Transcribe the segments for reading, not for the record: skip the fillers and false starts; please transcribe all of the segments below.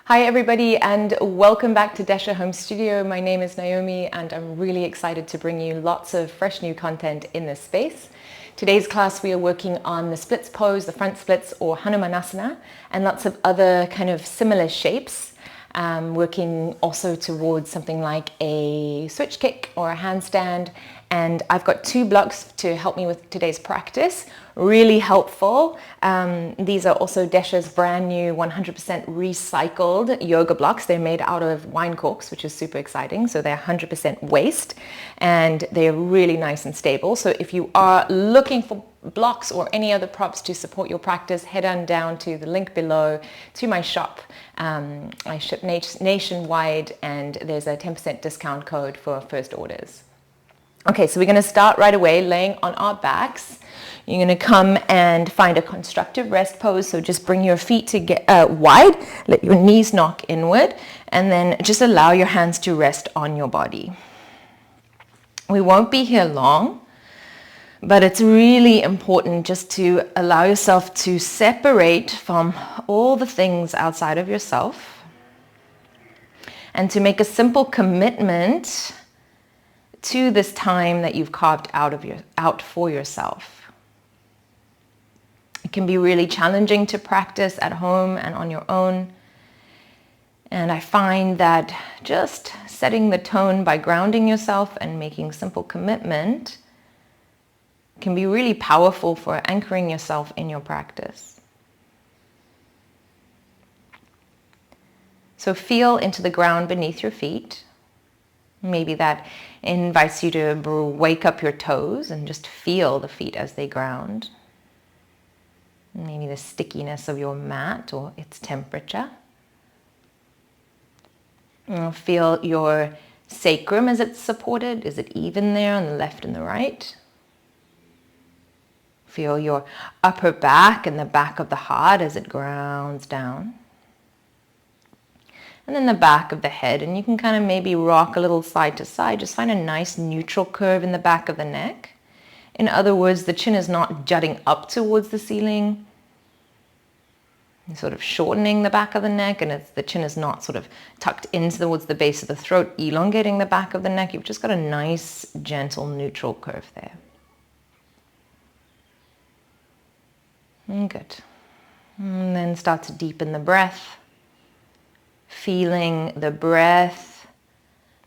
Hi everybody, and welcome back to Desha Home Studio. My name is Naomi and I'm really excited to bring you lots of fresh new content in this space. Today's class we are working on the splits pose, the front splits or Hanumanasana, and lots of other kind of similar shapes. Working also towards something like a switch kick or a handstand. And I've got 2 blocks to help me with today's practice. Really helpful. These are also Desha's brand new 100% recycled yoga blocks. They're made out of wine corks, which is super exciting. So they're 100% waste and they're really nice and stable. So if you are looking for blocks or any other props to support your practice, head on down to the link below to my shop. I ship nationwide and there's a 10% discount code for first orders. Okay, so we're going to start right away laying on our backs. You're going to come and find a constructive rest pose. So just bring your feet to get wide, let your knees knock inward, and then just allow your hands to rest on your body. We won't be here long, but it's really important just to allow yourself to separate from all the things outside of yourself and to make a simple commitment to this time that you've carved out for yourself. It can be really challenging to practice at home and on your own. And I find that just setting the tone by grounding yourself and making simple commitment can be really powerful for anchoring yourself in your practice. So feel into the ground beneath your feet. Maybe that invites you to wake up your toes and just feel the feet as they ground. Maybe the stickiness of your mat or its temperature. Feel your sacrum as it's supported. Is it even there on the left and the right? Feel your upper back and the back of the heart as it grounds down. And then the back of the head, and you can kind of maybe rock a little side to side. Just find a nice neutral curve in the back of the neck. In other words, the chin is not jutting up towards the ceiling, sort of shortening the back of the neck, and the chin is not sort of tucked in towards the base of the throat, elongating the back of the neck. You've just got a nice, gentle, neutral curve there. Good. And then start to deepen the breath. Feeling the breath,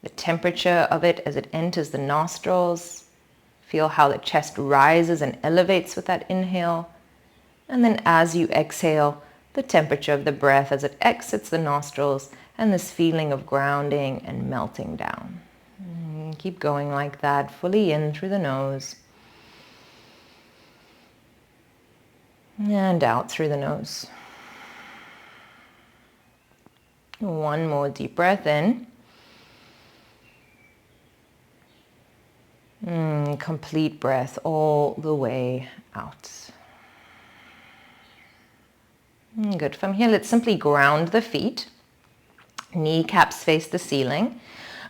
the temperature of it as it enters the nostrils. Feel how the chest rises and elevates with that inhale. And then as you exhale, the temperature of the breath as it exits the nostrils and this feeling of grounding and melting down. And keep going like that, fully in through the nose. And out through the nose. One more deep breath in. Complete breath all the way out. Good. From here, let's simply ground the feet. Kneecaps face the ceiling.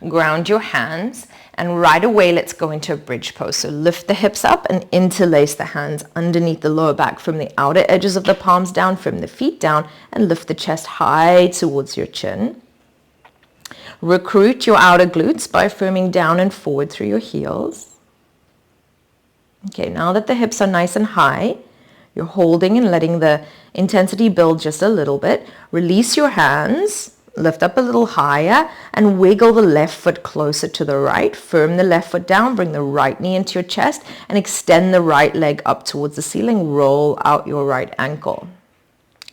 Ground your hands. And right away, let's go into a bridge pose. So lift the hips up and interlace the hands underneath the lower back from the outer edges of the palms down, from the feet down, and lift the chest high towards your chin. Recruit your outer glutes by firming down and forward through your heels. Okay, now that the hips are nice and high, you're holding and letting the intensity build just a little bit. Release your hands. Lift up a little higher and wiggle the left foot closer to the right. Firm the left foot down, bring the right knee into your chest and extend the right leg up towards the ceiling. Roll out your right ankle.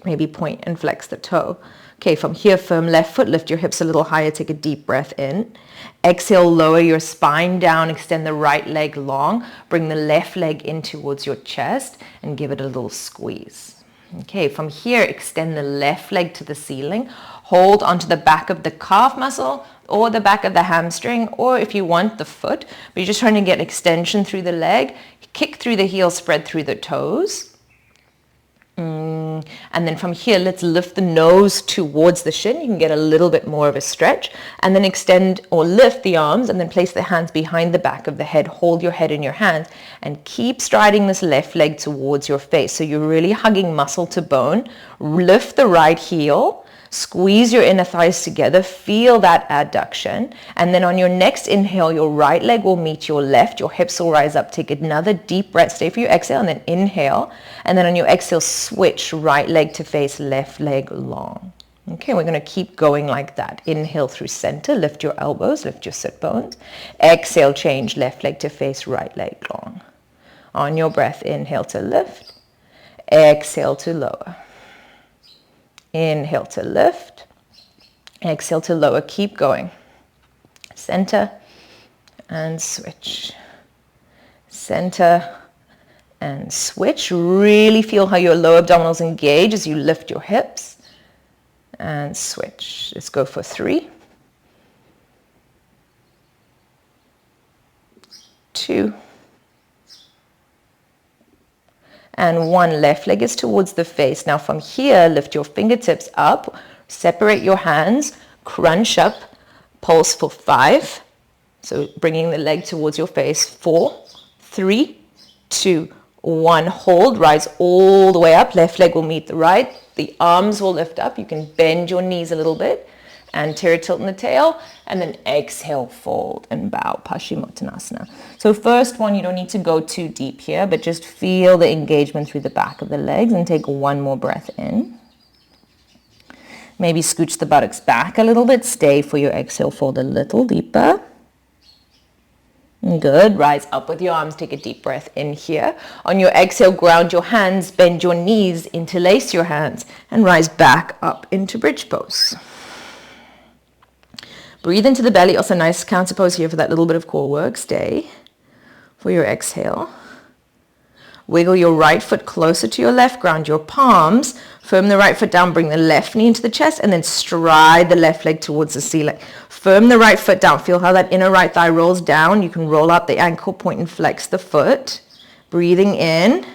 Maybe point and flex the toe. Okay, from here, firm left foot, lift your hips a little higher, take a deep breath in. Exhale, lower your spine down, extend the right leg long, bring the left leg in towards your chest and give it a little squeeze. Okay, from here, extend the left leg to the ceiling. Hold onto the back of the calf muscle or the back of the hamstring, or if you want, the foot. But you're just trying to get extension through the leg. Kick through the heel, spread through the toes. And then from here, let's lift the nose towards the shin. You can get a little bit more of a stretch, and then extend or lift the arms, and then place the hands behind the back of the head. Hold your head in your hands and keep striding this left leg towards your face. So you're really hugging muscle to bone. Lift the right heel. Squeeze your inner thighs together, feel that adduction, and then on your next inhale, your right leg will meet your left, your hips will rise up. Take another deep breath, stay for your exhale, and then inhale, and then on your exhale, switch right leg to face, left leg long. Okay, we're going to keep going like that. Inhale through center, lift your elbows, lift your sit bones. Exhale, change left leg to face, right leg long. On your breath, inhale to lift, exhale to lower. Inhale to lift, exhale to lower, keep going. Center and switch. Center and switch. Really feel how your lower abdominals engage as you lift your hips. And switch. Let's go for 3, 2, and 1. Left leg is towards the face. Now from here, lift your fingertips up, separate your hands, crunch up, pulse for 5. So bringing the leg towards your face. 4, 3, 2, 1. Hold, rise all the way up. Left leg will meet the right. The arms will lift up. You can bend your knees a little bit. Anterior tilt in the tail, and then exhale, fold and bow, Paschimottanasana. So first one, you don't need to go too deep here, but just feel the engagement through the back of the legs, and take one more breath in. Maybe scooch the buttocks back a little bit. Stay for your exhale, fold a little deeper. Good. Rise up with your arms. Take a deep breath in here. On your exhale, ground your hands, bend your knees, interlace your hands, and rise back up into bridge pose. Breathe into the belly. Also nice counter pose here for that little bit of core work. Stay for your exhale. Wiggle your right foot closer to your left. Ground your palms. Firm the right foot down. Bring the left knee into the chest, and then stride the left leg towards the ceiling. Firm the right foot down. Feel how that inner right thigh rolls down. You can roll out the ankle point and flex the foot. Breathing in.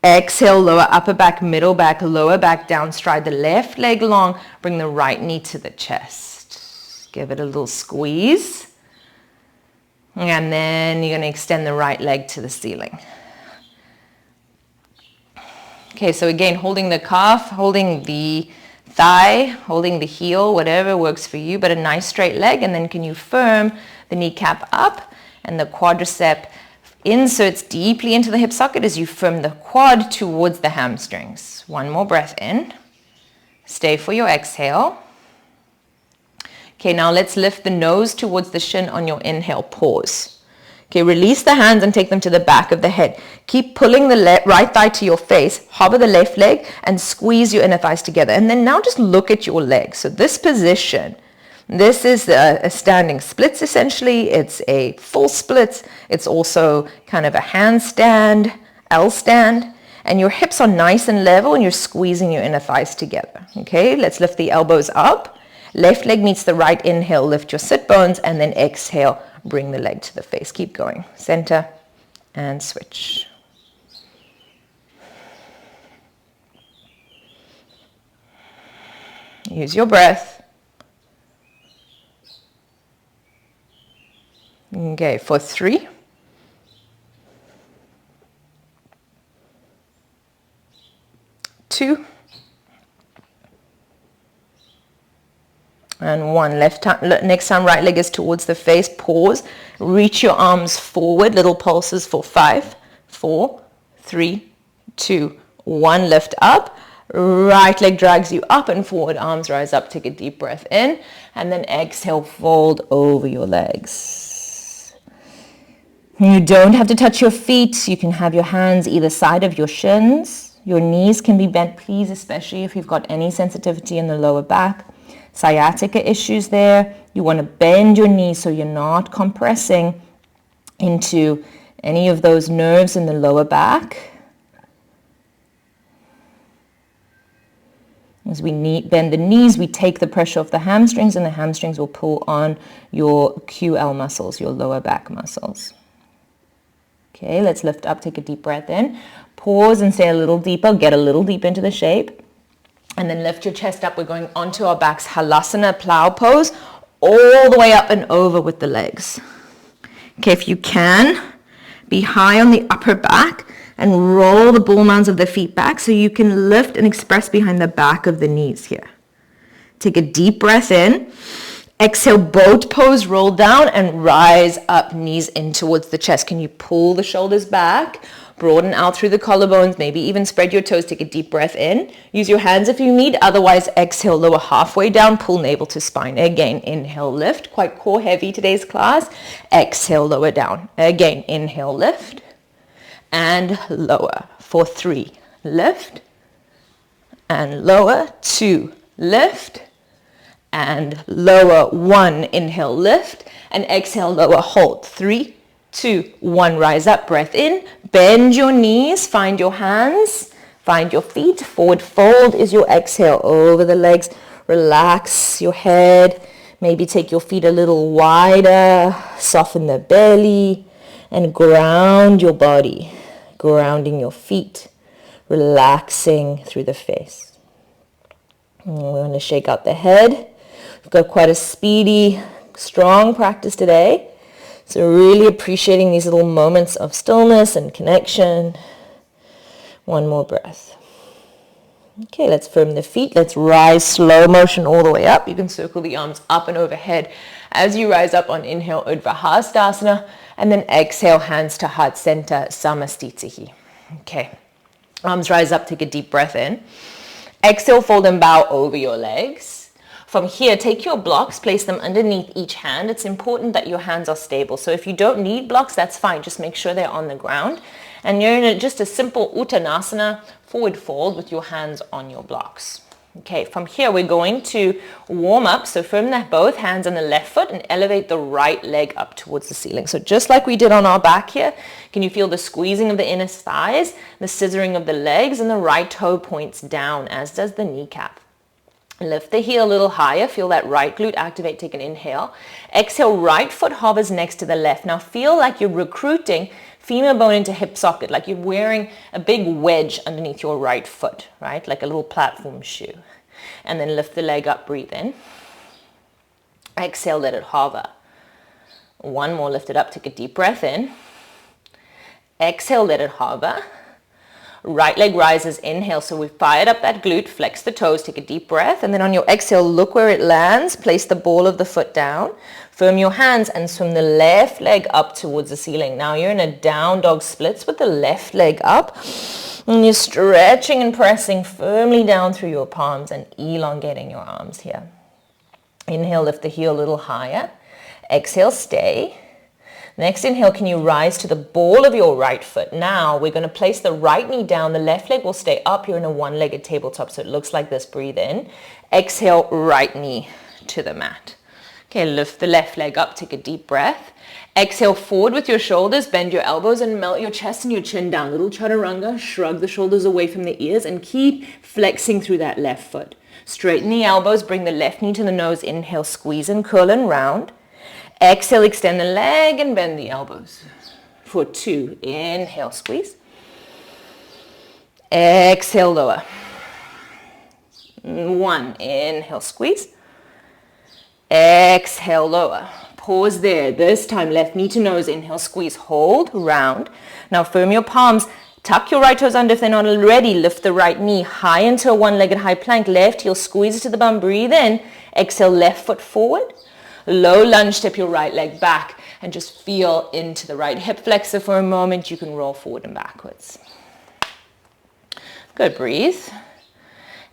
Exhale, lower upper back, middle back, lower back down. Stride the left leg long. Bring the right knee to the chest. Give it a little squeeze. And then you're going to extend the right leg to the ceiling. Okay, so again, holding the calf, holding the thigh, holding the heel, whatever works for you, but a nice straight leg. And then can you firm the kneecap up, and the quadricep inserts deeply into the hip socket as you firm the quad towards the hamstrings. One more breath in. Stay for your exhale. Okay, now let's lift the nose towards the shin on your inhale. Pause. Okay, release the hands and take them to the back of the head. Keep pulling the right thigh to your face. Hover the left leg and squeeze your inner thighs together. And then now just look at your legs. So this position, this is a standing splits essentially. It's a full split. It's also kind of a handstand, L stand. And your hips are nice and level, and you're squeezing your inner thighs together. Okay, let's lift the elbows up. Left leg meets the right. Inhale, lift your sit bones, and then exhale, bring the leg to the face. Keep going. Center and switch. Use your breath. Okay, for 3, 2, and 1. Next time, right leg is towards the face. Pause. Reach your arms forward. Little pulses for 5, 4, 3, 2, 1. Lift up. Right leg drags you up and forward. Arms rise up. Take a deep breath in. And then exhale, fold over your legs. You don't have to touch your feet. You can have your hands either side of your shins. Your knees can be bent, please, especially if you've got any sensitivity in the lower back. Sciatica issues there. You want to bend your knees so you're not compressing into any of those nerves in the lower back. As we bend the knees, we take the pressure off the hamstrings, and the hamstrings will pull on your QL muscles, your lower back muscles. Okay, let's lift up, take a deep breath in. Pause and stay a little deeper, get a little deep into the shape. And then lift your chest up. We're going onto our backs, halasana, plow pose, all the way up and over with the legs. Okay, if you can, be high on the upper back and roll the ball mounds of the feet back so you can lift and express behind the back of the knees here. Take a deep breath in. Exhale, boat pose, roll down and rise up, knees in towards the chest. Can you pull the shoulders back? Broaden out through the collarbones, maybe even spread your toes. Take a deep breath in. Use your hands if you need. Otherwise, exhale, lower halfway down, pull navel to spine. Again, inhale, lift. Quite core heavy today's class. Exhale, lower down. Again, inhale, lift. And lower. For 3, lift. And lower. 2, lift. And lower. 1, inhale, lift. And exhale, lower, hold. 3, 2, 1, rise up, breath in. Bend your knees, find your hands, find your feet. Forward fold is your exhale over the legs. Relax your head. Maybe take your feet a little wider. Soften the belly and ground your body. Grounding your feet. Relaxing through the face. And we're going to shake out the head. We've got quite a speedy, strong practice today. So really appreciating these little moments of stillness and connection. One more breath. Okay, let's firm the feet. Let's rise slow motion all the way up. You can circle the arms up and overhead as you rise up on inhale, Urdhva Hastasana, and then exhale, hands to heart center, Samastitihi. Okay, arms rise up, take a deep breath in. Exhale, fold and bow over your legs. From here, take your blocks, place them underneath each hand. It's important that your hands are stable. So if you don't need blocks, that's fine. Just make sure they're on the ground. And you're in just a simple Uttanasana, forward fold with your hands on your blocks. Okay, from here, we're going to warm up. So firm both hands on the left foot and elevate the right leg up towards the ceiling. So just like we did on our back here, can you feel the squeezing of the inner thighs, the scissoring of the legs, and the right toe points down, as does the kneecap. Lift the heel a little higher. Feel that right glute activate. Take an inhale. Exhale, right foot hovers next to the left. Now feel like you're recruiting femur bone into hip socket, like you're wearing a big wedge underneath your right foot, right? Like a little platform shoe. And then lift the leg up, breathe in. Exhale, let it hover. One more, lift it up, take a deep breath in. Exhale, let it hover. Right leg rises, inhale. So we've fired up that glute, flex the toes, take a deep breath. And then on your exhale, look where it lands. Place the ball of the foot down. Firm your hands and swim the left leg up towards the ceiling. Now you're in a down dog splits with the left leg up. And you're stretching and pressing firmly down through your palms and elongating your arms here. Inhale, lift the heel a little higher. Exhale, stay. Next inhale, can you rise to the ball of your right foot? Now we're going to place the right knee down. The left leg will stay up. You're in a one-legged tabletop, so it looks like this. Breathe in. Exhale, right knee to the mat. Okay, lift the left leg up. Take a deep breath. Exhale, forward with your shoulders. Bend your elbows and melt your chest and your chin down. Little chaturanga. Shrug the shoulders away from the ears and keep flexing through that left foot. Straighten the elbows. Bring the left knee to the nose. Inhale, squeeze and curl and round. Exhale, extend the leg and bend the elbows. For 2, inhale, squeeze. Exhale, lower. 1, inhale, squeeze. Exhale, lower. Pause there. This time, left knee to nose, inhale, squeeze, hold, round. Now firm your palms. Tuck your right toes under if they're not already. Lift the right knee high into a one-legged high plank. Left heel, squeeze to the bum, breathe in. Exhale, left foot forward. Low lunge, step your right leg back and just feel into the right hip flexor for a moment. You can roll forward and backwards. Good, breathe.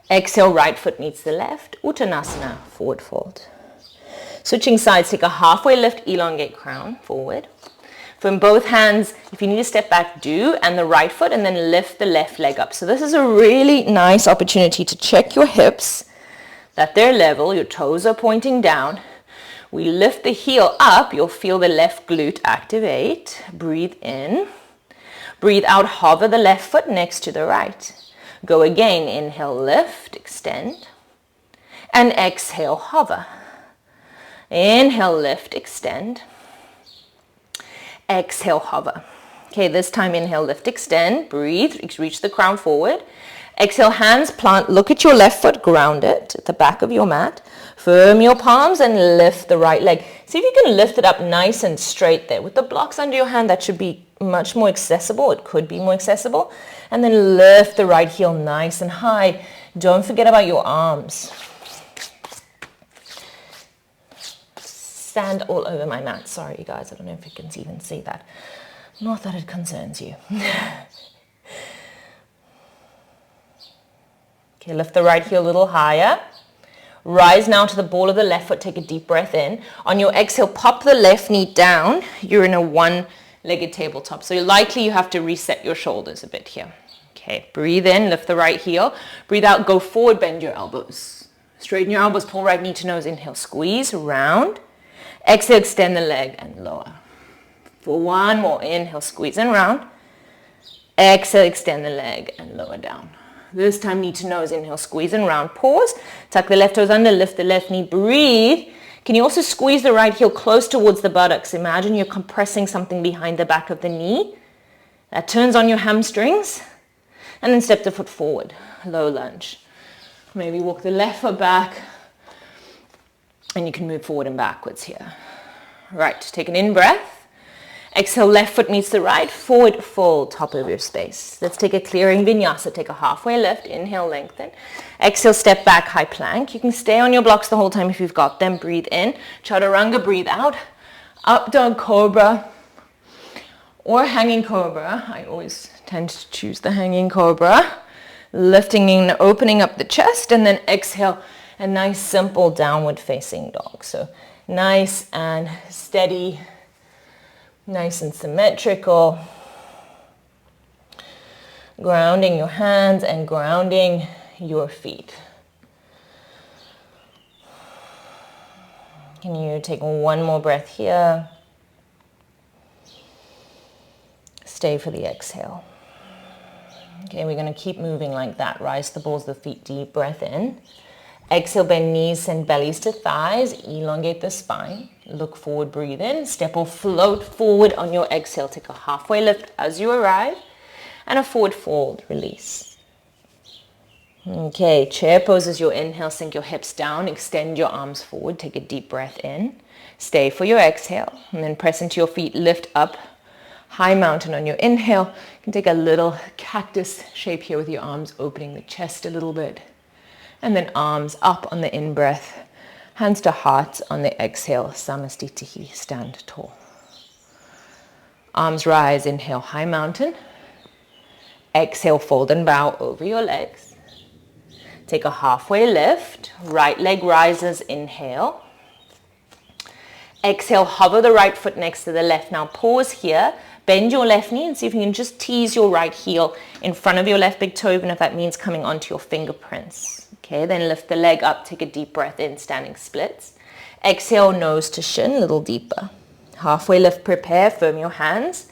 Exhale, right foot meets the left. Uttanasana, forward fold. Switching sides, take a halfway lift, elongate crown, forward. From both hands, if you need to step back, do, and the right foot, and then lift the left leg up. So this is a really nice opportunity to check your hips, that they're level, your toes are pointing down. We lift the heel up, you'll feel the left glute activate. Breathe in. Breathe out, hover the left foot next to the right. Go again, inhale, lift, extend. And exhale, hover. Inhale, lift, extend. Exhale, hover. Okay, this time inhale, lift, extend, breathe, reach the crown forward. Exhale, hands plant, look at your left foot, ground it at the back of your mat. Firm your palms and lift the right leg. See if you can lift it up nice and straight there. With the blocks under your hand, that should be much more accessible. It could be more accessible. And then lift the right heel nice and high. Don't forget about your arms. Sand all over my mat. Sorry, you guys. I don't know if you can even see that. Not that it concerns you. Okay, lift the right heel a little higher. Rise now to the ball of the left foot. Take a deep breath in. On your exhale, pop the left knee down. You're in a one-legged tabletop. So likely you have to reset your shoulders a bit here. Okay, breathe in, lift the right heel. Breathe out, go forward, bend your elbows. Straighten your elbows, pull right knee to nose. Inhale, squeeze, round. Exhale, extend the leg and lower. For one more, inhale, squeeze and round. Exhale, extend the leg and lower down. This time, knee to nose, inhale, squeeze and round. Pause, tuck the left toes under, lift the left knee, breathe. Can you also squeeze the right heel close towards the buttocks? Imagine you're compressing something behind the back of the knee. That turns on your hamstrings. And then step the foot forward, low lunge. Maybe walk the left foot back. And you can move forward and backwards here. Right, take an in-breath. Exhale, left foot meets the right, forward fold, top of your space. Let's take a clearing vinyasa. Take a halfway lift, inhale, lengthen. Exhale, step back, high plank. You can stay on your blocks the whole time if you've got them. Breathe in, chaturanga, breathe out. Up dog cobra or hanging cobra. I always tend to choose the hanging cobra. Lifting and opening up the chest, and then exhale, a nice simple downward facing dog. So nice and steady. Nice and symmetrical. Grounding your hands and grounding your feet. Can you take one more breath here? Stay for the exhale. Okay, we're going to keep moving like that. Rise the balls of the feet, deep breath in. Exhale, bend knees, send bellies to thighs, elongate the spine. Look forward, breathe in. Step or float forward on your exhale. Take a halfway lift as you arrive and a forward fold, release. Okay, chair pose as your inhale, sink your hips down, extend your arms forward, take a deep breath in. Stay for your exhale and then press into your feet, lift up, high mountain on your inhale. You can take a little cactus shape here with your arms opening the chest a little bit. And then arms up on the in-breath, hands to heart on the exhale, samastitihi, stand tall. Arms rise, inhale, high mountain. Exhale, fold and bow over your legs. Take a halfway lift, right leg rises, inhale. Exhale, hover the right foot next to the left. Now pause here, bend your left knee and see if you can just tease your right heel in front of your left big toe, even if that means coming onto your fingerprints. Okay, then lift the leg up, take a deep breath in, standing splits. Exhale, nose to shin, a little deeper. Halfway lift, prepare, firm your hands.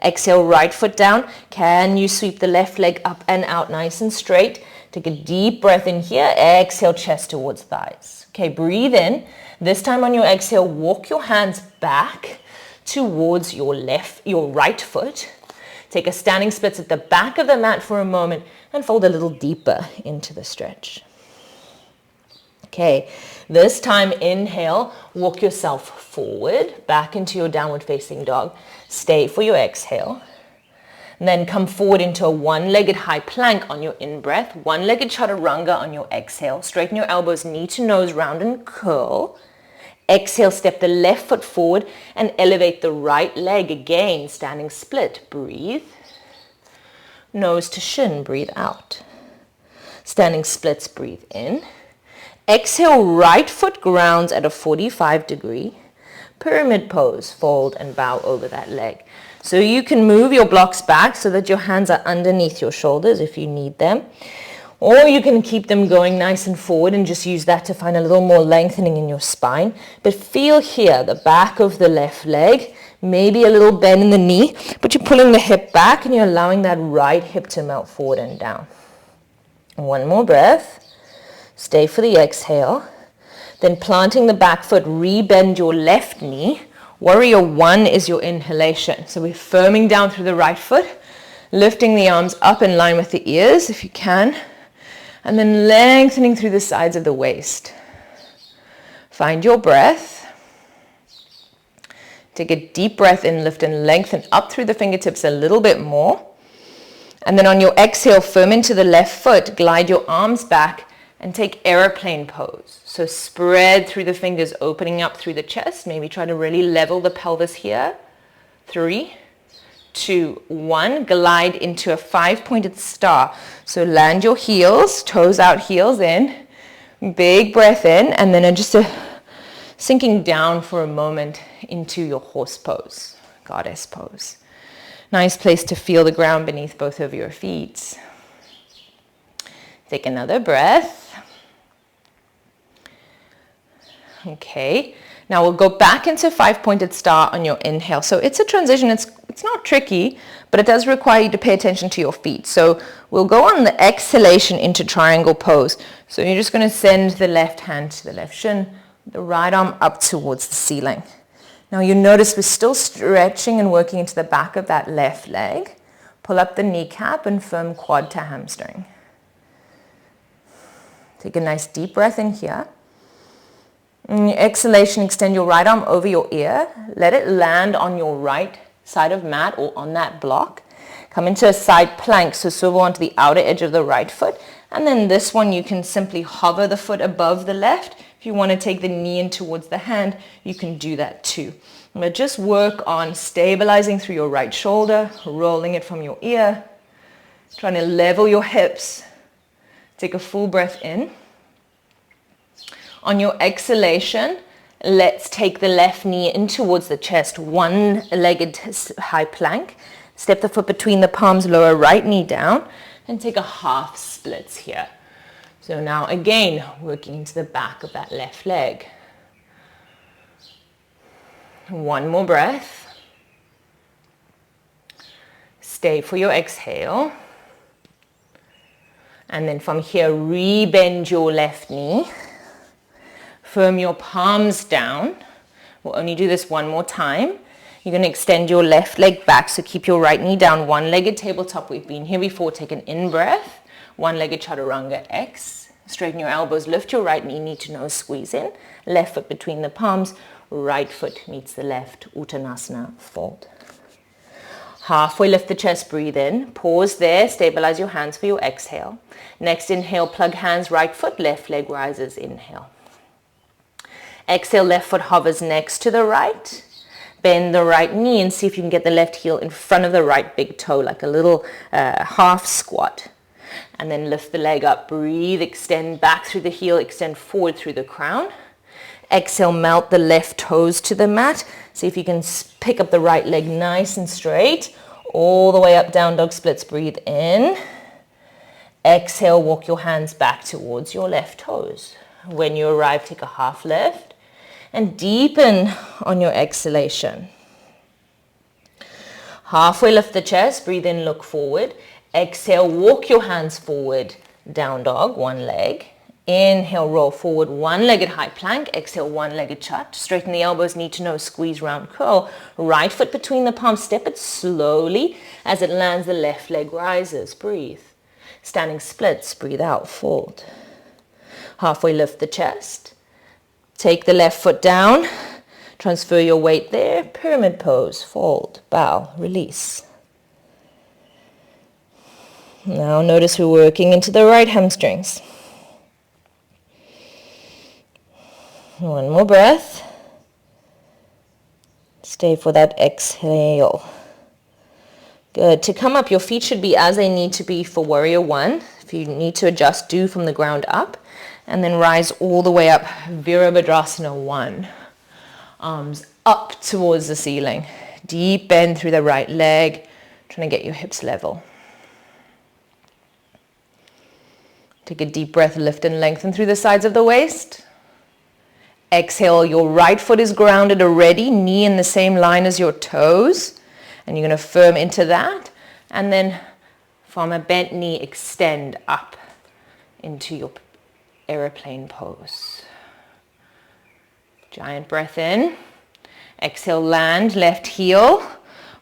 Exhale, right foot down. Can you sweep the left leg up and out nice and straight? Take a deep breath in here. Exhale, chest towards thighs. Okay, breathe in. This time on your exhale, walk your hands back towards your right foot. Take a standing splits at the back of the mat for a moment and fold a little deeper into the stretch. Okay, this time inhale, walk yourself forward, back into your downward facing dog. Stay for your exhale. And then come forward into a one-legged high plank on your in-breath, one-legged chaturanga on your exhale. Straighten your elbows, knee to nose, round and curl. Exhale, step the left foot forward and elevate the right leg again, standing split. Breathe. Nose to shin, breathe out. Standing splits, breathe in. Exhale, right foot grounds at a 45 degree. Pyramid pose, fold and bow over that leg. So you can move your blocks back so that your hands are underneath your shoulders if you need them. Or you can keep them going nice and forward and just use that to find a little more lengthening in your spine. But feel here, the back of the left leg, maybe a little bend in the knee, but you're pulling the hip back and you're allowing that right hip to melt forward and down. One more breath. Stay for the exhale. Then planting the back foot, re-bend your left knee. Warrior one is your inhalation. So we're firming down through the right foot, lifting the arms up in line with the ears if you can, and then lengthening through the sides of the waist. Find your breath. Take a deep breath in, lift and lengthen up through the fingertips a little bit more. And then on your exhale, firm into the left foot, glide your arms back and take airplane pose. So spread through the fingers, opening up through the chest. Maybe try to really level the pelvis here. 3, 2, 1. Glide into a 5-pointed star. So land your heels, toes out, heels in. Big breath in, and then just sinking down for a moment into your horse pose, goddess pose. Nice place to feel the ground beneath both of your feet. Take another breath. Okay, now we'll go back into 5-pointed star on your inhale. So it's a transition, it's not tricky, but it does require you to pay attention to your feet. So we'll go on the exhalation into triangle pose. So you're just going to send the left hand to the left shin, the right arm up towards the ceiling. Now you notice we're still stretching and working into the back of that left leg. Pull up the kneecap and firm quad to hamstring. Take a nice deep breath in here. In your exhalation, extend your right arm over your ear. Let it land on your right side of mat or on that block. Come into a side plank, so swivel onto the outer edge of the right foot. And then this one, you can simply hover the foot above the left. If you want to take the knee in towards the hand, you can do that too. But just work on stabilizing through your right shoulder, rolling it from your ear, trying to level your hips. Take a full breath in. On your exhalation, let's take the left knee in towards the chest, one-legged high plank. Step the foot between the palms, lower right knee down, and take a half splits here. So now again, working into the back of that left leg. One more breath. Stay for your exhale. And then from here, rebend your left knee. Firm your palms down. We'll only do this one more time. You're going to extend your left leg back, so keep your right knee down. One-legged tabletop. We've been here before. Take an in-breath. One-legged chaturanga X. Straighten your elbows. Lift your right knee to nose, squeeze in. Left foot between the palms. Right foot meets the left. Uttanasana, fold. Halfway lift the chest, breathe in. Pause there. Stabilize your hands for your exhale. Next inhale, plug hands, right foot, left leg rises. Inhale. Exhale, left foot hovers next to the right. Bend the right knee and see if you can get the left heel in front of the right big toe, like a little half squat. And then lift the leg up, breathe, extend back through the heel, extend forward through the crown. Exhale, melt the left toes to the mat. See if you can pick up the right leg nice and straight. All the way up, down dog splits, breathe in. Exhale, walk your hands back towards your left toes. When you arrive, take a half lift. And deepen on your exhalation. Halfway lift the chest, breathe in, look forward. Exhale, walk your hands forward, down dog, one leg. Inhale, roll forward, one-legged high plank. Exhale, one-legged chat. Straighten the elbows, knee to nose, squeeze, round curl. Right foot between the palms, step it slowly. As it lands, the left leg rises, breathe. Standing splits, breathe out, fold. Halfway lift the chest. Take the left foot down, transfer your weight there, pyramid pose, fold, bow, release. Now notice we're working into the right hamstrings. One more breath. Stay for that exhale. Good. To come up, your feet should be as they need to be for warrior one. If you need to adjust, do from the ground up. And then rise all the way up, Virabhadrasana 1. Arms up towards the ceiling. Deep bend through the right leg, trying to get your hips level. Take a deep breath, lift and lengthen through the sides of the waist. Exhale, your right foot is grounded already, knee in the same line as your toes. And you're going to firm into that. And then from a bent knee, extend up into your airplane pose. Giant breath in. Exhale, land, left heel.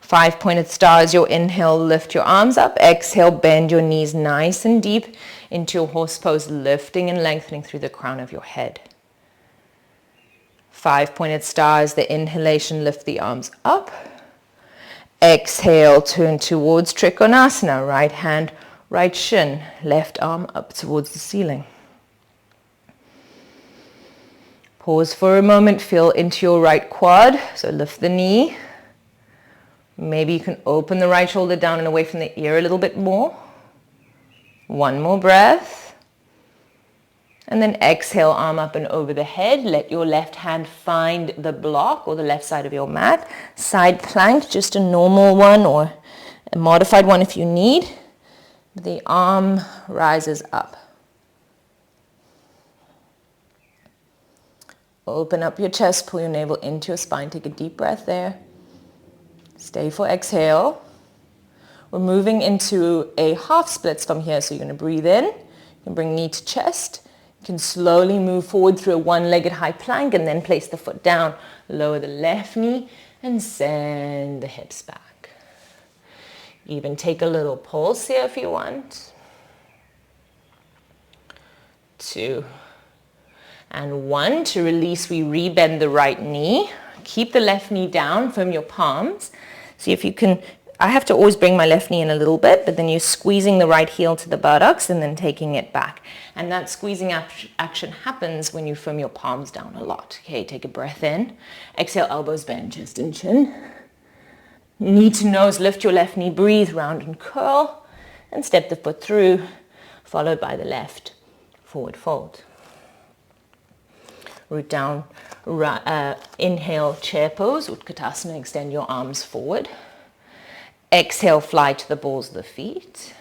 5 pointed stars, your inhale, lift your arms up. Exhale, bend your knees nice and deep into your horse pose, lifting and lengthening through the crown of your head. 5 pointed stars, the inhalation, lift the arms up. Exhale, turn towards Trikonasana, right hand, right shin, left arm up towards the ceiling. Pause for a moment, feel into your right quad, so lift the knee. Maybe you can open the right shoulder down and away from the ear a little bit more. One more breath. And then exhale, arm up and over the head. Let your left hand find the block or the left side of your mat. Side plank, just a normal one or a modified one if you need. The arm rises up. Open up your chest, pull your navel into your spine. Take a deep breath there. Stay for exhale. We're moving into a half splits from here. So you're going to breathe in. You can bring knee to chest. You can slowly move forward through a one-legged high plank and then place the foot down. Lower the left knee and send the hips back. Even take a little pulse here if you want. 2 and 1. To release, we rebend the right knee. Keep the left knee down from your palms. See if you can, I have to always bring my left knee in a little bit, but then you're squeezing the right heel to the buttocks and then taking it back. And that squeezing action happens when you firm your palms down a lot. Okay, take a breath in. Exhale, elbows bend, chest and chin. Knee to nose, lift your left knee, breathe, round and curl, and step the foot through, followed by the left forward fold. Root down, inhale, chair pose, Utkatasana, extend your arms forward. Exhale, fly to the balls of the feet.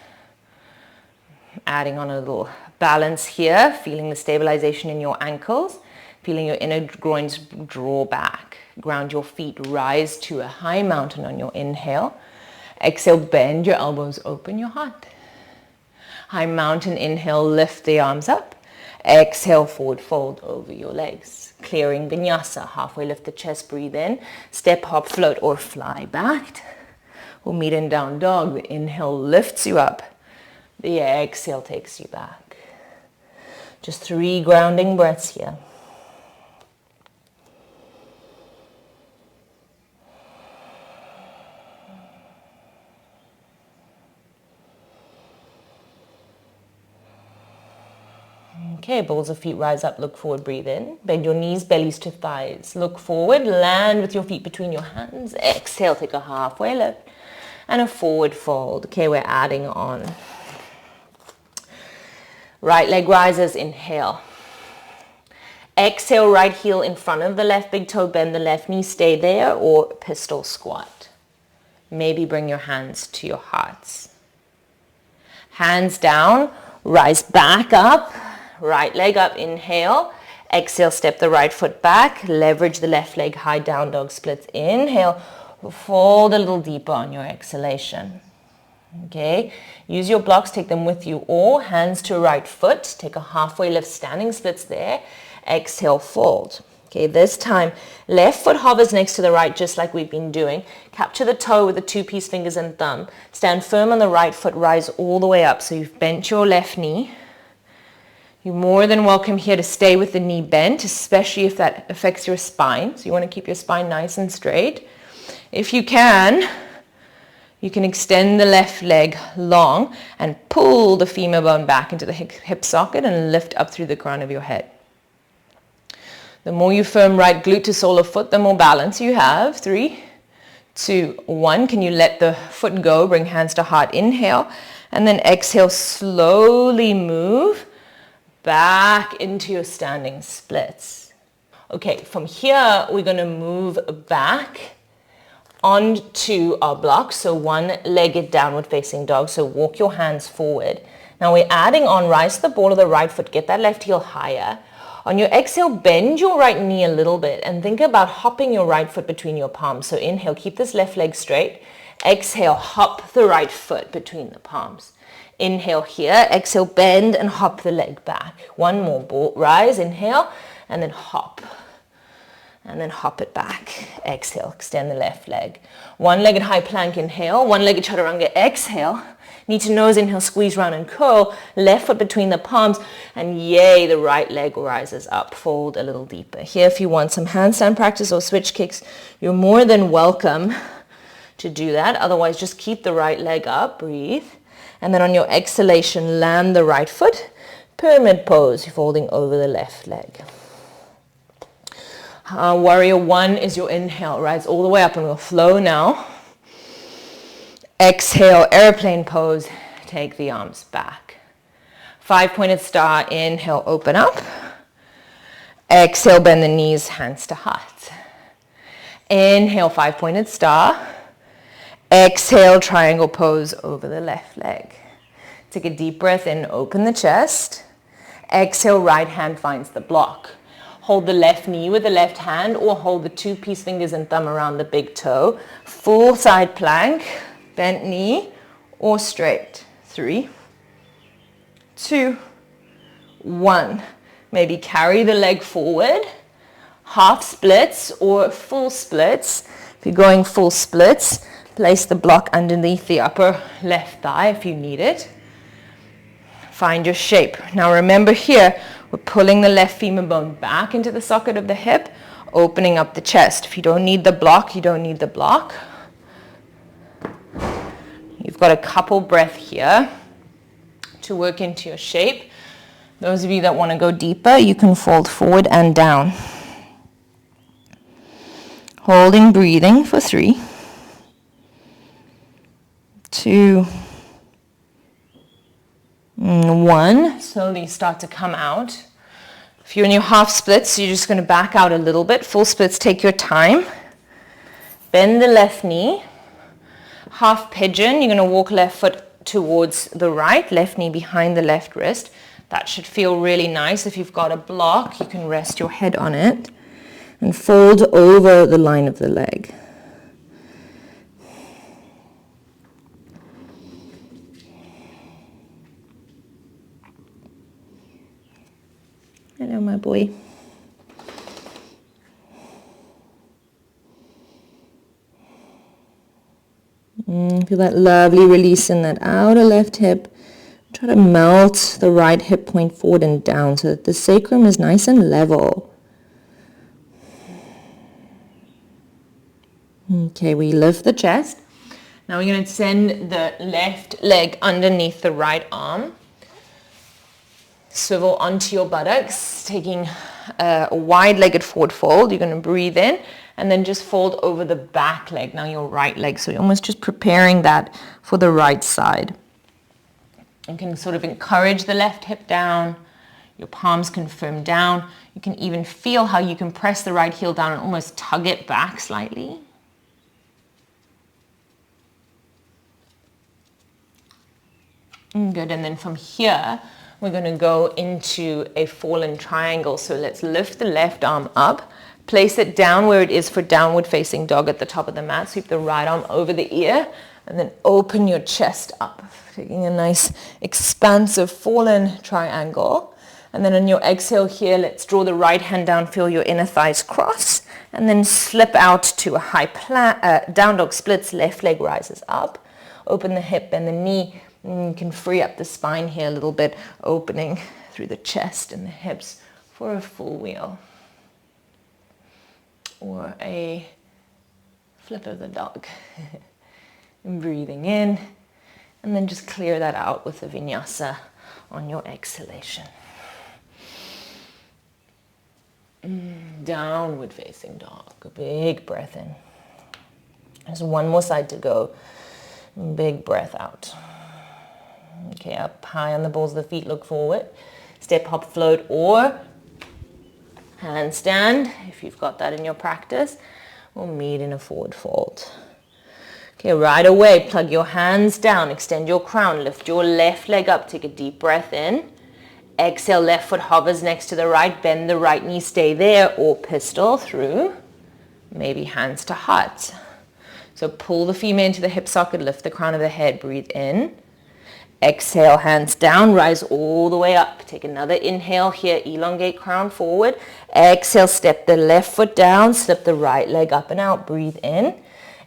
Adding on a little balance here, feeling the stabilization in your ankles, feeling your inner groins draw back. Ground your feet, rise to a high mountain on your inhale. Exhale, bend your elbows, open your heart. High mountain, inhale, lift the arms up. Exhale, forward fold over your legs. Clearing vinyasa, halfway lift the chest, breathe in. Step, hop, float, or fly back. We'll meet in down dog. The inhale lifts you up. The exhale takes you back. Just 3 grounding breaths here. Okay, balls of feet rise up, look forward, breathe in. Bend your knees, bellies to thighs. Look forward, land with your feet between your hands. Exhale, take a halfway lift and a forward fold. Okay, we're adding on. Right leg rises, inhale. Exhale, right heel in front of the left big toe, bend the left knee, stay there, or pistol squat. Maybe bring your hands to your hearts. Hands down, rise back up. Right leg up, inhale. Exhale, step the right foot back. Leverage the left leg, high down dog splits. Inhale, fold a little deeper on your exhalation. Okay, use your blocks, take them with you, or hands to right foot. Take a halfway lift, standing splits there. Exhale, fold. Okay, this time, left foot hovers next to the right, just like we've been doing. Capture the toe with the 2-piece fingers and thumb. Stand firm on the right foot, rise all the way up. So you've bent your left knee. You're more than welcome here to stay with the knee bent, especially if that affects your spine. So you want to keep your spine nice and straight. If you can extend the left leg long and pull the femur bone back into the hip socket and lift up through the crown of your head. The more you firm right glute to sole of foot, the more balance you have. 3, 2, 1. Can you let the foot go? Bring hands to heart. Inhale. And then exhale, slowly move back into your standing splits. Okay, from here, we're going to move back onto our block. So one-legged downward facing dog. So walk your hands forward. Now we're adding on, rise to the ball of the right foot. Get that left heel higher. On your exhale, bend your right knee a little bit and think about hopping your right foot between your palms. So inhale, keep this left leg straight. Exhale, hop the right foot between the palms. Inhale here, exhale, bend and hop the leg back. One more, ball, rise, inhale, and then hop. and then hop it back. Exhale, extend the left leg. One-legged high plank, inhale. One-legged chaturanga, exhale. Knee to nose, inhale, squeeze round and curl. Left foot between the palms, and yay, the right leg rises up. Fold a little deeper. Here, if you want some handstand practice or switch kicks, you're more than welcome to do that. Otherwise, just keep the right leg up, breathe. And then on your exhalation, land the right foot. Pyramid pose, you're folding over the left leg. Warrior one is your inhale, rise all the way up and we'll flow now. Exhale, airplane pose, take the arms back. 5-pointed star, inhale, open up. Exhale, bend the knees, hands to heart. Inhale, 5-pointed star. Exhale, triangle pose over the left leg. Take a deep breath in, open the chest. Exhale, right hand finds the block. Hold the left knee with the left hand or hold the 2 peace fingers and thumb around the big toe. Full side plank, bent knee or straight. 3, 2, 1. Maybe carry the leg forward. Half splits or full splits. If you're going full splits, place the block underneath the upper left thigh if you need it. Find your shape. Now remember here, we're pulling the left femur bone back into the socket of the hip, opening up the chest. If you don't need the block, you don't need the block. You've got a couple breath here to work into your shape. Those of you that want to go deeper, you can fold forward and down. Holding, breathing for 3, 2, 1. Slowly start to come out. If you're in your half splits, you're just going to back out a little bit. Full splits, take your time. Bend the left knee. Half pigeon, you're going to walk left foot towards the right, left knee behind the left wrist. That should feel really nice. If you've got a block, you can rest your head on it and fold over the line of the leg. Hello, my boy. Feel that lovely release in that outer left hip. Try to melt the right hip point forward and down so that the sacrum is nice and level. Okay, we lift the chest. Now we're going to send the left leg underneath the right arm. Swivel onto your buttocks, taking a wide-legged forward fold. You're going to breathe in and then just fold over the back leg, now your right leg. So you're almost just preparing that for the right side. You can sort of encourage the left hip down. Your palms can firm down. You can even feel how you can press the right heel down and almost tug it back slightly. Good, and then from here, we're going to go into a fallen triangle. So let's lift the left arm up, place it down where it is for downward facing dog at the top of the mat. Sweep the right arm over the ear and then open your chest up, taking a nice expansive fallen triangle. And then on your exhale here, let's draw the right hand down, feel your inner thighs cross, and then slip out to a high down dog splits, left leg rises up. Open the hip and the knee. You can free up the spine here a little bit, opening through the chest and the hips for a full wheel. Or a flip of the dog. And breathing in, and then just clear that out with a vinyasa on your exhalation. Downward facing dog, a big breath in. There's one more side to go. Big breath out. Okay, up high on the balls of the feet, look forward. Step, hop, float, or handstand, if you've got that in your practice. We'll meet in a forward fold. Okay, right away, plug your hands down, extend your crown, lift your left leg up, take a deep breath in. Exhale, left foot hovers next to the right, bend the right knee, stay there, or pistol through. Maybe hands to heart. So pull the femur into the hip socket, lift the crown of the head, breathe in. Exhale, hands down, rise all the way up. Take another inhale here, elongate crown forward. Exhale, step the left foot down, step the right leg up and out. Breathe in.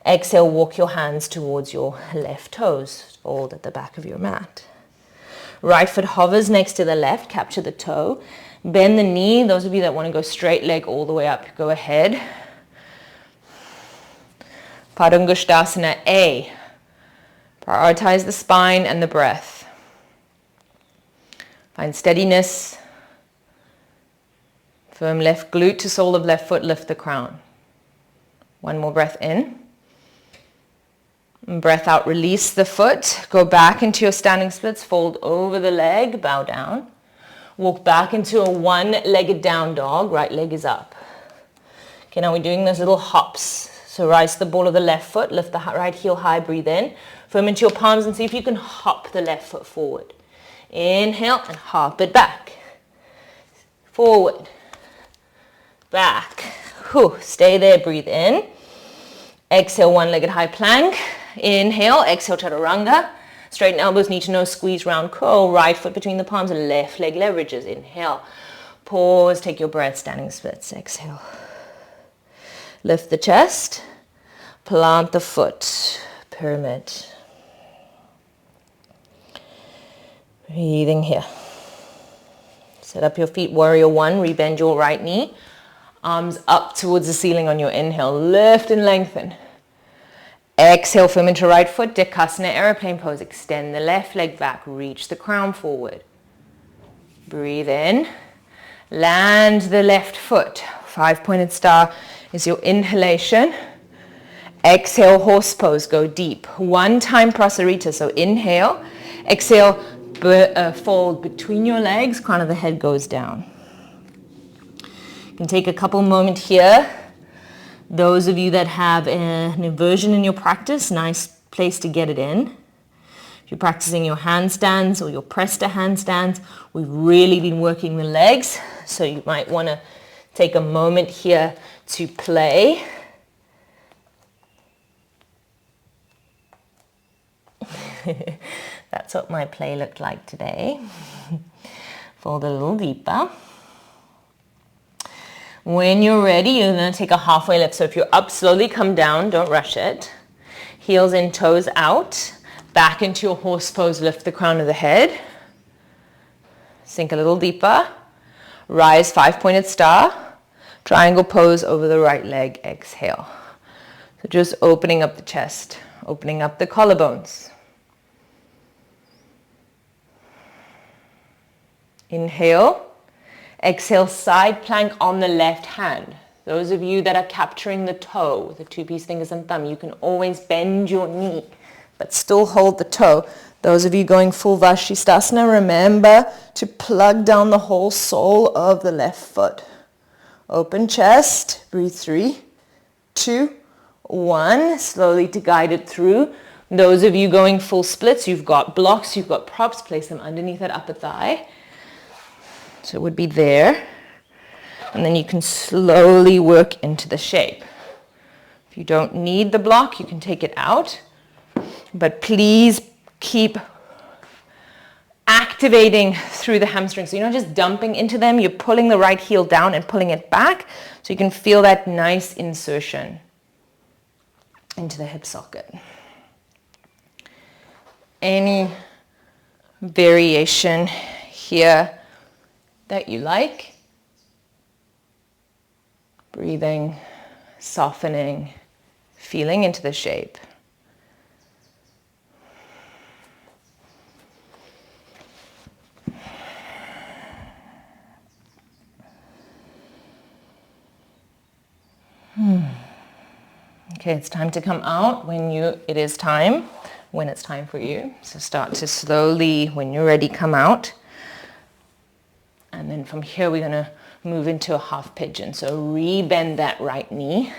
Exhale, walk your hands towards your left toes. Fold at the back of your mat. Right foot hovers next to the left, capture the toe. Bend the knee. Those of you that want to go straight leg all the way up, go ahead. Padangusthasana A. Prioritize the spine and the breath. Find steadiness. Firm left glute to sole of left foot, lift the crown. One more breath in. And breath out, release the foot. Go back into your standing splits, fold over the leg, bow down. Walk back into a one-legged down dog, right leg is up. Okay, now we're doing those little hops. So rise the ball of the left foot, lift the right heel high, breathe in. Firm into your palms and see if you can hop the left foot forward. Inhale and hop it back. Forward. Back. Whew. Stay there, breathe in. Exhale, one-legged high plank. Inhale, exhale, chaturanga. Straighten elbows, knee to nose, squeeze round curl. Right foot between the palms, left leg leverages. Inhale. Pause, take your breath, standing splits. Exhale. Lift the chest. Plant the foot. Pyramid. Breathing here. Set up your feet, warrior one. Rebend your right knee. Arms up towards the ceiling on your inhale. Lift and lengthen. Exhale, firm into right foot. Dekasana, airplane pose. Extend the left leg back. Reach the crown forward. Breathe in. Land the left foot. Five-pointed star is your inhalation. Exhale, horse pose. Go deep. One-time prasarita. So inhale. Exhale. Fold between your legs, crown of the head goes down. You can take a couple moment here. Those of you that have an inversion in your practice, nice place to get it in. If you're practicing your handstands or your press to handstands, we've really been working the legs, so you might want to take a moment here to play. That's what my play looked like today. Fold a little deeper. When you're ready, you're going to take a halfway lift. So if you're up, slowly come down. Don't rush it. Heels in, toes out. Back into your horse pose. Lift the crown of the head. Sink a little deeper. Rise, five-pointed star. Triangle pose over the right leg. Exhale. So just opening up the chest. Opening up the collarbones. Inhale. Exhale, side plank on the left hand. Those of you that are capturing the toe, the two-piece fingers and thumb, you can always bend your knee, but still hold the toe. Those of you going full vashistasana, remember to plug down the whole sole of the left foot. Open chest, breathe 3, 2, 1. Slowly to guide it through. Those of you going full splits, you've got blocks, you've got props, place them underneath that upper thigh. So it would be there. And then you can slowly work into the shape. If you don't need the block, you can take it out. But please keep activating through the hamstrings. So you're not just dumping into them, you're pulling the right heel down and pulling it back so you can feel that nice insertion into the hip socket. Any variation here that you like. Breathing, softening, feeling into the shape. Okay, it's time to come out when it's time for you. So start to slowly, when you're ready, come out. And then from here, we're going to move into a half pigeon. So re-bend that right knee.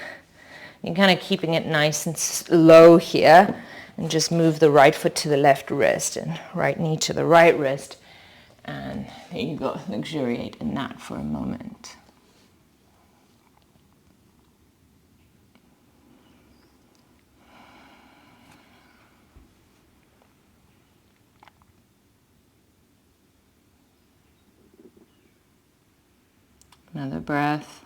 You're kind of keeping it nice and low here. And just move the right foot to the left wrist and right knee to the right wrist. And there you go. Luxuriate in that for a moment. Another breath.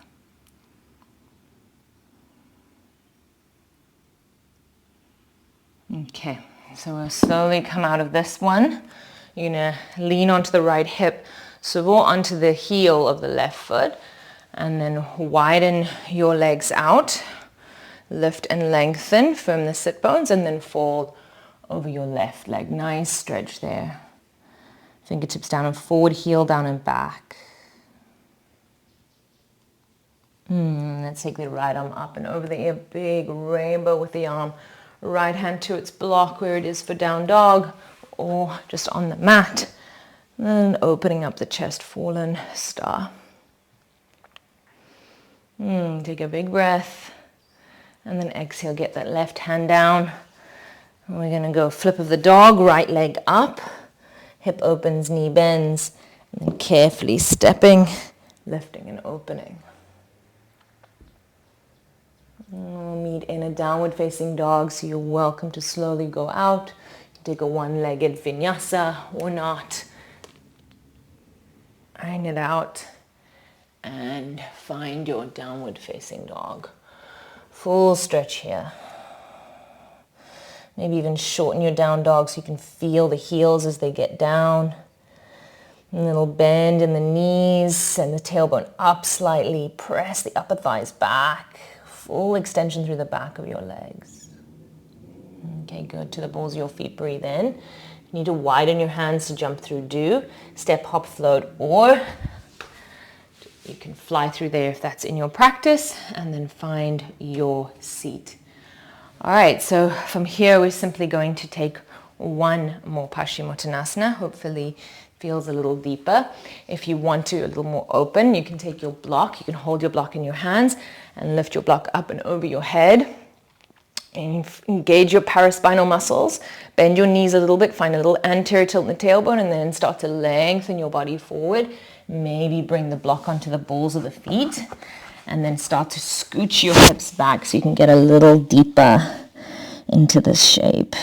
Okay, so we'll slowly come out of this one. You're gonna lean onto the right hip, swivel onto the heel of the left foot, and then widen your legs out. Lift and lengthen from the sit bones, and then fold over your left leg. Nice stretch there. Fingertips down and forward, heel down and back. Let's take the right arm up and over the ear, big rainbow with the arm. Right hand to its block where it is for down dog, or just on the mat. And then opening up the chest, fallen star. Take a big breath. And then exhale, get that left hand down. And we're gonna go flip of the dog, right leg up. Hip opens, knee bends. And then carefully stepping, lifting and opening. We'll meet in a downward facing dog, so you're welcome to slowly go out. Take a one-legged vinyasa or not. Iron it out and find your downward facing dog. Full stretch here. Maybe even shorten your down dog so you can feel the heels as they get down. A little bend in the knees, send the tailbone up slightly. Press the upper thighs back. Full extension through the back of your legs. Okay, good. To the balls of your feet, breathe in. You need to widen your hands to jump through. Do step, hop, float, or you can fly through there if that's in your practice, and then find your seat. All right, so from here, we're simply going to take one more Paschimottanasana. Hopefully feels a little deeper. If you want to, a little more open, you can take your block. You can hold your block in your hands and lift your block up and over your head. And engage your paraspinal muscles. Bend your knees a little bit. Find a little anterior tilt in the tailbone, and then start to lengthen your body forward. Maybe bring the block onto the balls of the feet, and then start to scooch your hips back so you can get a little deeper into this shape.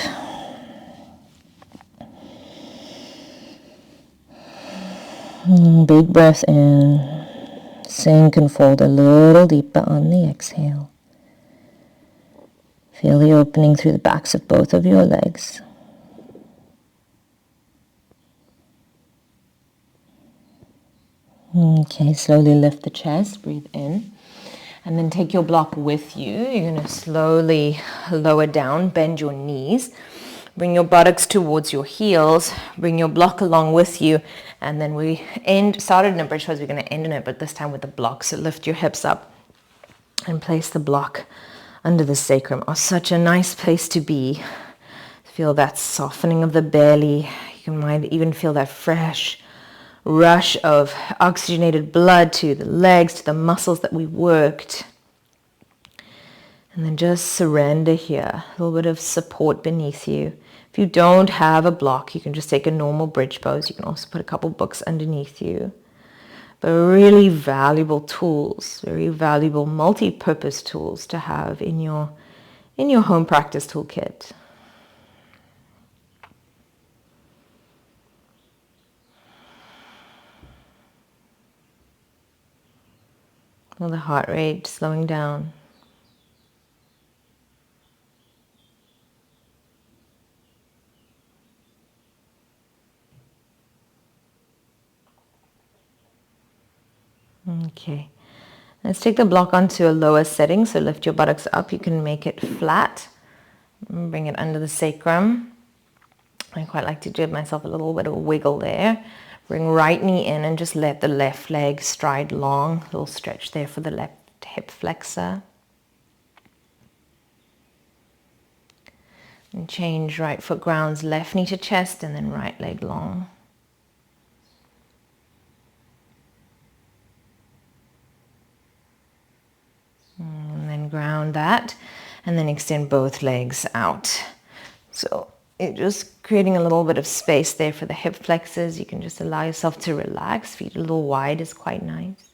Big breath in. Sink and fold a little deeper on the exhale. Feel the opening through the backs of both of your legs. Okay, slowly lift the chest, breathe in. And then take your block with you. You're going to slowly lower down, bend your knees. Bring your buttocks towards your heels. Bring your block along with you. And then we started in a bridge pose, we're going to end in it, but this time with the block. So lift your hips up and place the block under the sacrum. Oh, such a nice place to be. Feel that softening of the belly. You might even feel that fresh rush of oxygenated blood to the legs, to the muscles that we worked. And then just surrender here. A little bit of support beneath you. If you don't have a block, you can just take a normal bridge pose. You can also put a couple books underneath you. But really valuable tools, very valuable multi-purpose tools to have in your home practice toolkit. Feel the heart rate slowing down. Okay, let's take the block onto a lower setting. So lift your buttocks up. You can make it flat. Bring it under the sacrum. I quite like to give myself a little bit of a wiggle there. Bring right knee in and just let the left leg stride long. A little stretch there for the left hip flexor. And change right foot grounds, left knee to chest, and then right leg long. And then ground that, and then extend both legs out. So it just creating a little bit of space there for the hip flexors. You can just allow yourself to relax. Feet a little wide is quite nice.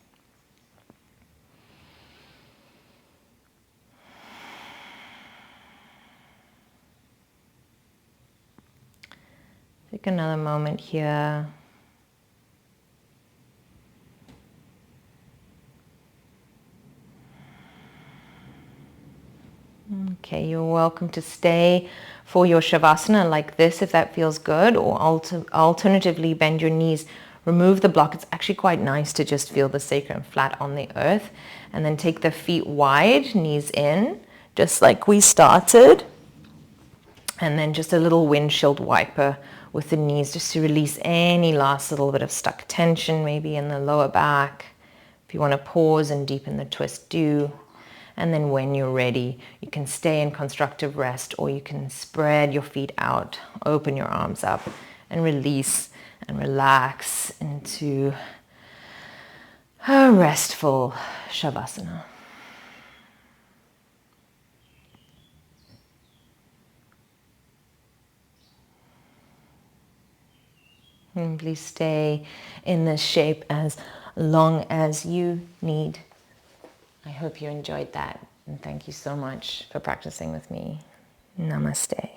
Take another moment here. Okay, you're welcome to stay for your Shavasana like this if that feels good, or alternatively bend your knees, remove the block. It's actually quite nice to just feel the sacrum flat on the earth, and then take the feet wide, knees in, just like we started. And then just a little windshield wiper with the knees just to release any last little bit of stuck tension, maybe in the lower back. If you want to pause and deepen the twist, do. And then when you're ready, you can stay in constructive rest, or you can spread your feet out, open your arms up, and release and relax into a restful Shavasana. And please stay in this shape as long as you need. I hope you enjoyed that, and thank you so much for practicing with me. Namaste.